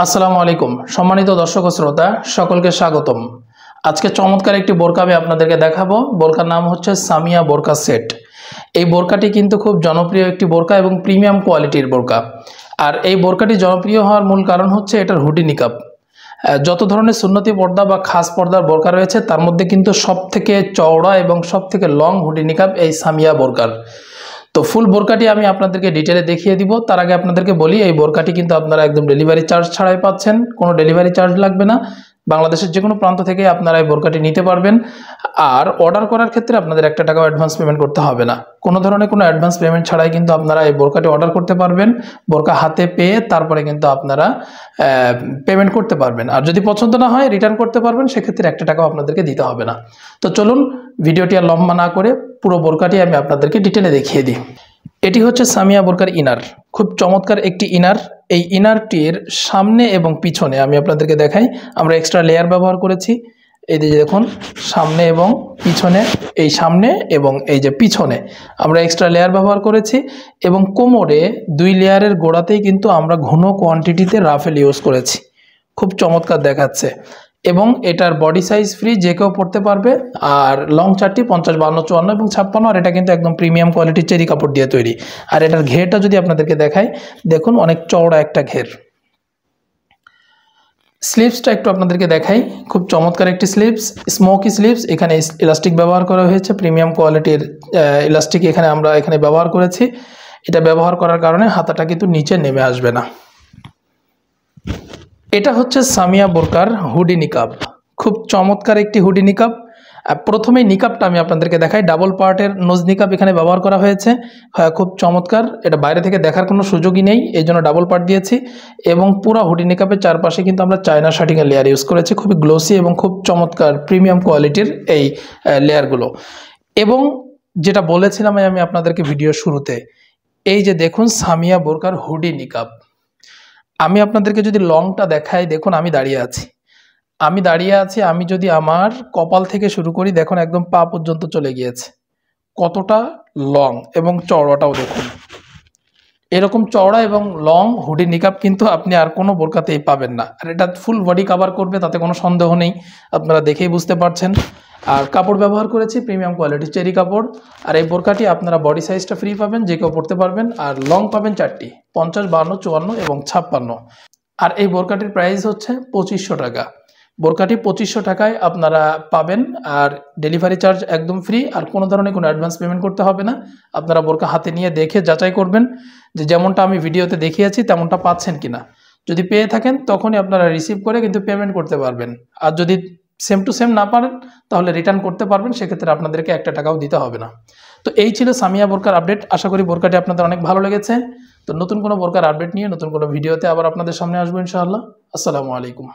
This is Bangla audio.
আসসালামু আলাইকুম সম্মানিত দর্শক ও শ্রোতা সকলকে স্বাগতম। আজকে চমৎকার একটি বোরকা আমি আপনাদেরকে দেখাবো। বোরকার নাম হচ্ছে সামিয়া বোরকা সেট। এই বোরকাটি কিন্তু খুব জনপ্রিয় একটি বোরকা এবং প্রিমিয়াম কোয়ালিটির বোরকা। আর এই বোরকাটি জনপ্রিয় হওয়ার মূল কারণ হচ্ছে এটার হুডি নিকাব। যত ধরনের সুন্নতি পর্দা বা খাস পর্দার বোরকা রয়েছে তার মধ্যে কিন্তু সবথেকে চওড়া এবং সবথেকে লং হুডি নিকাব এই সামিয়া বোরকার। তো ফুল বোরকাটি আমি আপনাদেরকে ডিটেলে দেখিয়ে দিব। তার আগে আপনাদেরকে বলি এই বোরকাটি কিন্তু আপনারা একদম ডেলিভারি চার্জ ছাড়াই পাচ্ছেন, কোনো ডেলিভারি চার্জ লাগবে না। বাংলাদেশের যে কোনো প্রান্ত থেকে আপনারা এই বোরকাটি নিতে পারবেন। আর অর্ডার করার ক্ষেত্রে আপনাদের 1 টাকাও অ্যাডভান্স পেমেন্ট করতে হবে না। কোনো ধরনের কোনো অ্যাডভান্স পেমেন্ট ছাড়াই কিন্তু আপনারা এই বোরকাটি অর্ডার করতে পারবেন। বোরকা হাতে পেয়ে তারপরে কিন্তু আপনারা পেমেন্ট করতে পারবেন। আর যদি পছন্দ না হয় রিটার্ন করতে পারবেন, সেক্ষেত্রে 1 টাকাও আপনাদেরকে দিতে হবে না। তো চলুন ভিডিওটি আর লম্বা না করে পুরো বোরকাটি আমি আপনাদেরকে ডিটেলে দেখিয়ে দিই। এটি হচ্ছে সামিয়া বোরকার ইনার। খুব চমৎকার একটি ইনার। এই ইনারটির সামনে এবং পিছনে আমি আপনাদেরকে দেখাই, আমরা এক্সট্রা লেয়ার ব্যবহার করেছি। এই যে দেখুন সামনে এবং পিছনে, এই সামনে এবং এই যে পিছনে আমরা এক্সট্রা লেয়ার ব্যবহার করেছি। এবং কোমরে 2 লেয়ারের গোড়াতেই কিন্তু আমরা ঘন কোয়ান্টিটিতে রাফেল ইউজ করেছি। খুব চমৎকার দেখাচ্ছে। এবং এটার বডি সাইজ ফ্রি, যে কেউ পড়তে পারবে। আর লং চারটি 50, 52, 54 এবং 56। আর এটা কিন্তু একদম প্রিমিয়াম কোয়ালিটির চেরি কাপড় দিয়ে তৈরি। আর এটার ঘেরটা যদি আপনাদেরকে দেখাই, দেখুন অনেক চওড়া একটা ঘের। স্লিভসটা একটু আপনাদেরকে দেখাই, খুব চমৎকার একটি স্লিভস, স্মোকি স্লিভস। এখানে ইলাস্টিক ব্যবহার করা হয়েছে, প্রিমিয়াম কোয়ালিটির ইলাস্টিক আমরা এখানে ব্যবহার করেছি। এটা ব্যবহার করার কারণে হাতাটা কিন্তু নিচে নেমে আসবে না। এটা হচ্ছে সামিয়া বোরকার হুডি নিকাব। খুব চমৎকার একটি হুডি নিকাব। প্রথমেই নিকাবটা আমি আপনাদেরকে দেখাই। ডাবল পার্টের নোজ নিকাব এখানে ব্যবহার করা হয়েছে। হ্যাঁ, খুব চমৎকার। এটা বাইরে থেকে দেখার কোনো সুযোগই নেই, এই জন্য ডাবল পার্ট দিয়েছি। এবং পুরো হুডি নিকাবের চারপাশে কিন্তু আমরা চায়না শার্টিংয়ের লেয়ার ইউজ করেছি। খুবই গ্লোসি এবং খুব চমৎকার প্রিমিয়াম কোয়ালিটির এই লেয়ারগুলো। এবং যেটা বলেছিলাম আমি আপনাদেরকে ভিডিও শুরুতে, এই যে দেখুন সামিয়া বোরকার হুডি নিকাব। আমি আপনাদেরকে যদি লংটা দেখাই, দেখুন আমি দাঁড়িয়ে আছি। আমি যদি আমার কপাল থেকে শুরু করি, দেখুন একদম পা পর্যন্ত চলে গিয়েছে। কতটা লং এবং চওড়াটাও দেখুন। এরকম চওড়া এবং লং হুডি নিকাব কিন্তু আপনি আর কোনো বোরকাতেই পাবেন না। আর এটা ফুল বডি কভার করবে, তাতে কোনো সন্দেহ নেই, আপনারা দেখেই বুঝতে পারছেন। আর কাপড় ব্যবহার করেছি প্রিমিয়াম কোয়ালিটির চেরি কাপড়। আর এই বোরকাটি আপনারা বডি সাইজটা ফ্রি পাবেন, যে কেউ পড়তে পারবেন। আর লং পাবেন 4টি, 50, 52, 54 এবং 56। আর এই বোরকাটির প্রাইস হচ্ছে 2500 টাকা। বোরকাটি 2500 টাকায় আপনারা পাবেন। আর ডেলিভারি চার্জ একদম ফ্রি। আর কোনো ধরনের কোনো অ্যাডভান্স পেমেন্ট করতে হবে না। আপনারা বোরকা হাতে নিয়ে দেখে যাচাই করবেন যে যেমনটা আমি ভিডিওতে দেখিয়েছি তেমনটা পাচ্ছেন কিনা। যদি পেয়ে থাকেন তখনই আপনারা রিসিভ করে কিন্তু পেমেন্ট করতে পারবেন। আর যদি সেম টু সেম না পারেন তাহলে রিটার্ন করতে পারবেন, সেক্ষেত্রে আপনাদেরকে 1 টাকাও দিতে হবে না। তো এই ছিল সামিয়া বোরকার আপডেট। আশা করি বোরকাটি আপনাদের অনেক ভালো লেগেছে। তো নতুন কোনো বোরকার আপডেট নিয়ে নতুন কোনো ভিডিওতে আবার আপনাদের সামনে আসবো ইনশাআল্লাহ। আসসালামু আলাইকুম।